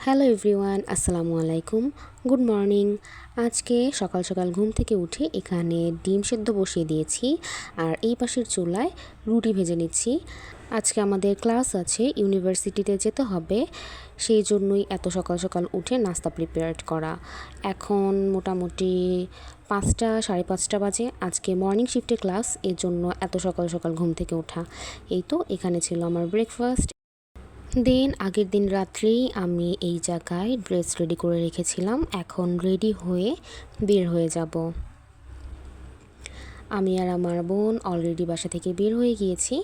Hello everyone, আসসালামু আলাইকুম। Good morning. আজকে সকাল সকাল ঘুম থেকে উঠে এখানে ডিম সেদ্ধ বসিয়ে দিয়েছি আর এই পাশের চুলায় রুটি ভেজে নিচ্ছি। আজকে আমাদের ক্লাস আছে, ইউনিভার্সিটিতে যেতে হবে, সেই জন্যই এত সকাল সকাল উঠে নাস্তা প্রিপেয়ার করা। এখন মোটামুটি 5টা 5:30 বাজে। আজকে মর্নিং শিফটে ক্লাস, এর জন্য এত সকাল সকাল ঘুম থেকে ওঠা। এই তো এখানে ছিল আমার ব্রেকফাস্ট। আগের দিন রাত্রেই আমি এই জায়গায় ড্রেস রেডি করে রেখেছিলাম। এখন রেডি হয়ে বের হয়ে যাব। আমি আর আমার বোন অলরেডি বাসা থেকে বের হয়ে গিয়েছি।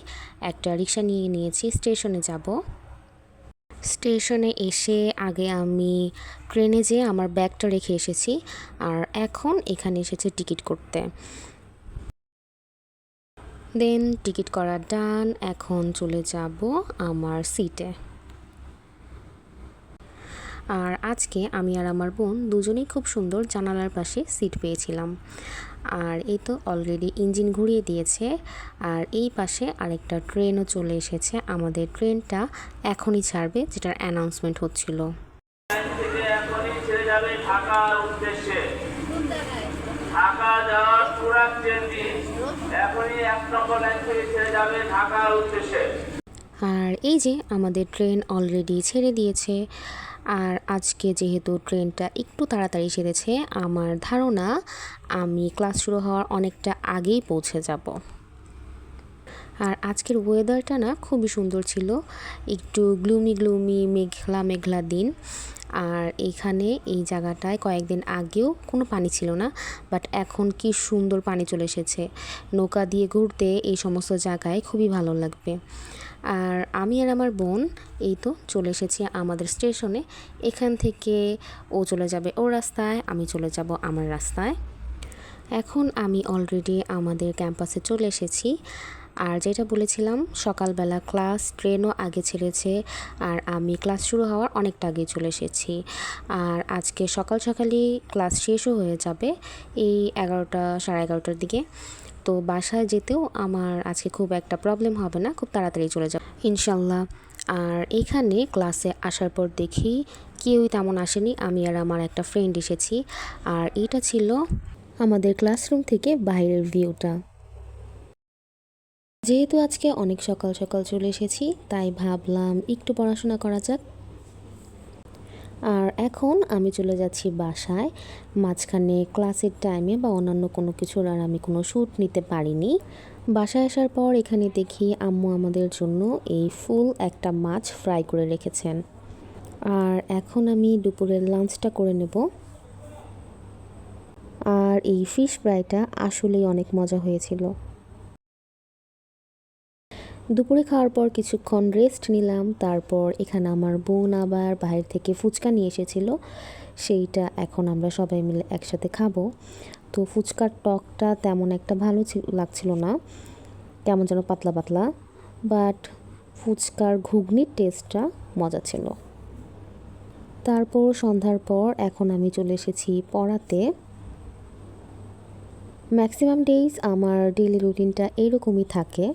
একটা রিক্সা নিয়ে নিয়েছি, স্টেশনে যাব। স্টেশনে এসে আগে আমি ট্রেনে যেয়ে আমার ব্যাগটা রেখে এসেছি, আর এখন এখানে এসেছে টিকিট করতে। টিকিট করা ডান, এখন চলে যাব আমার সিটে। আর আজকে আমি আর আমার বোন দুজনেই খুব সুন্দর জানালার পাশে সিট পেয়েছিলাম। আর এই তো অলরেডি ইঞ্জিন ঘুরিয়ে দিয়েছে, আর এই পাশে আরেকটা ট্রেনও চলে এসেছে। আমাদের ট্রেনটা এখনই ছাড়বে, যেটার অ্যানাউন্সমেন্ট হচ্ছিল। ঢাকা যাওয়ার পুরা ট্রেনটি এখনই 1 নম্বর লাইন থেকে ছেড়ে যাবে ঢাকার উদ্দেশ্যে। আর এই যে আমাদের ট্রেন অলরেডি ছেড়ে দিয়েছে। আর আজকে যেহেতু ট্রেনটা একটু তাড়াতাড়ি ছেড়েছে, আমার ধারণা আমি ক্লাস শুরু হওয়ার অনেকটা আগেই পৌঁছে যাব। আর আজকের ওয়েদারটা না খুবই সুন্দর ছিল, একটু গ্লুমি মেঘলা মেঘলা দিন। আর এখানে এই জায়গাটায় কয়েকদিন আগেও কোনো পানি ছিল না, বাট এখন কি সুন্দর পানি চলে এসেছে। নৌকা দিয়ে ঘুরতে এই সমস্ত জায়গায় খুবই ভালো লাগবে। আর আমি আর আমার বোন এই তো চলে এসেছি আমাদের স্টেশনে। এখান থেকে ও চলে যাবে ওর রাস্তায়, আমি চলে যাব আমার রাস্তায়। এখন আমি অলরেডি আমাদের ক্যাম্পাসে চলে এসেছি। আর যেটা বলেছিলাম, সকালবেলা ক্লাস, ট্রেনও আগে ছেড়েছে, আর আমি ক্লাস শুরু হওয়ার অনেকটা আগে চলে এসেছি। আর আজকে সকাল সকালই ক্লাস শেষও হয়ে যাবে, এই 11টা 11:30টার দিকে। তো বাসায় যেতেও আমার আজকে খুব একটা প্রবলেম হবে না, খুব তাড়াতাড়ি চলে যাব ইনশাল্লাহ। আর এখানে ক্লাসে আসার পর দেখি কেউই তেমন আসেনি, আমি আর আমার একটা ফ্রেন্ড এসেছি। আর এটা ছিল আমাদের ক্লাসরুম থেকে বাইরের ভিউটা। যেহেতু আজকে অনেক সকাল সকাল চলে এসেছি, তাই ভাবলাম একটু পড়াশোনা করা যাক। আর এখন আমি চলে যাচ্ছি বাসায়। মাঝখানে ক্লাসের টাইমে বা অন্যান্য কোনো কিছুর আর আমি কোনো শ্যুট নিতে পারিনি। বাসায় আসার পর এখানে দেখি আম্মু আমাদের জন্য এই ফুল একটা মাছ ফ্রাই করে রেখেছেন। আর এখন আমি দুপুরের লাঞ্চটা করে নেব। আর এই ফিশ ফ্রাইটা আসলেই অনেক মজা হয়েছিল। দুপুরে খাওয়ার পর কিছুক্ষণ রেস্ট নিলাম। তারপর এখানে আমার বোন আবার বাইরে থেকে ফুচকা নিয়ে এসেছিল, সেইটা এখন আমরা সবাই মিলে একসাথে খাবো। তো ফুচকার টকটা তেমন একটা ভালো লাগছিল না, কেমন যেন পাতলা পাতলা, বাট ফুচকার ঘুগনির টেস্টটা মজা ছিল। তারপর সন্ধ্যার পর এখন আমি চলে এসেছি পড়াতে। ম্যাক্সিমাম ডেইজ আমার ডেইলি রুটিনটা এরকমই থাকে,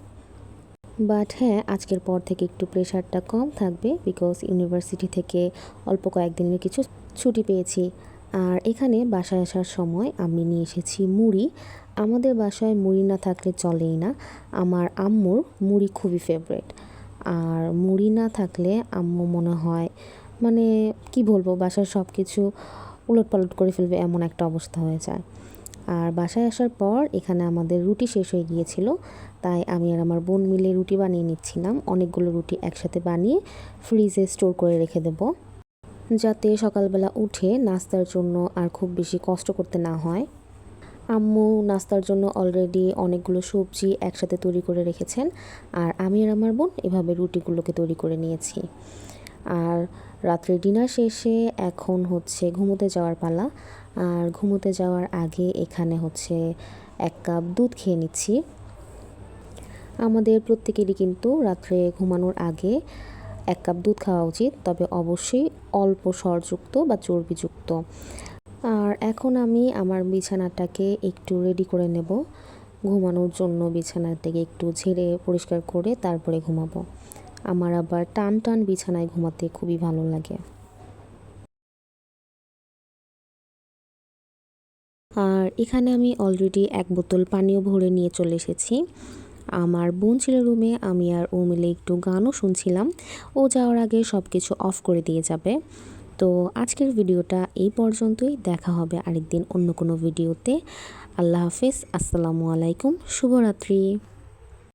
বাট হ্যাঁ, আজকের পর থেকে একটু প্রেশারটা কম থাকবে, বিকজ ইউনিভার্সিটি থেকে অল্প কয়েকদিনের কিছু ছুটি পেয়েছি। আর এখানে বাসায় আসার সময় আমি নিয়ে এসেছি মুড়ি। আমাদের বাসায় মুড়ি না থাকলে চলেই না। আমার আম্মুর মুড়ি খুবই ফেভারিট। আর মুড়ি না থাকলে আম্মু মনে হয় মানে কি বলবো, বাসার সব কিছু উলটপালট করে ফেলবে, এমন একটা অবস্থা হয়ে যায়। আর বাসায় আসার পর এখানে আমাদের রুটি শেষ হয়ে গিয়েছিল, তাই আমি আর আমার বোন মিলে রুটি বানিয়ে নিচ্ছিলাম। অনেকগুলো রুটি একসাথে বানিয়ে ফ্রিজে স্টোর করে রেখে দেব, যাতে সকালবেলা উঠে নাস্তার জন্য আর খুব বেশি কষ্ট করতে না হয়। আম্মু নাস্তার জন্য অলরেডি অনেকগুলো সবজি একসাথে তৈরি করে রেখেছেন, আর আমি আর আমার বোন এভাবে রুটিগুলোকে তৈরি করে নিয়েছি। আর রাত্রে ডিনার শেষে এখন হচ্ছে ঘুমোতে যাওয়ার পালা। আর ঘুমোতে যাওয়ার আগে এখানে হচ্ছে 1 কাপ দুধ খেয়ে নিচ্ছি। আমাদের প্রত্যেকেরই কিন্তু রাত্রে ঘুমানোর আগে 1 কাপ দুধ খাওয়া উচিত, তবে অবশ্যই অল্প স্বরযুক্ত বা চর্বিযুক্ত। আর এখন আমি আমার বিছানাটাকে একটু রেডি করে নেব ঘুমানোর জন্য। বিছানাটাকে একটু ঝেড়ে পরিষ্কার করে তারপরে ঘুমাবো। আমার আবার টান টান বিছানায় ঘুমাতে খুবই ভালো লাগে। আর এখানে আমি অলরেডি 1 বোতল পানিও ভরে নিয়ে চলে এসেছি। আমার বোন ছিল রুমে, আমি আর ও মিলে একটু গানও শুনছিলাম। ও যাওয়ার আগে সব কিছু অফ করে দিয়ে যাবে। তো আজকের ভিডিওটা এই পর্যন্তই, দেখা হবে আরেকদিন অন্য কোনো ভিডিওতে। আল্লাহ হাফেজ, আসসালামু আলাইকুম, শুভরাত্রি।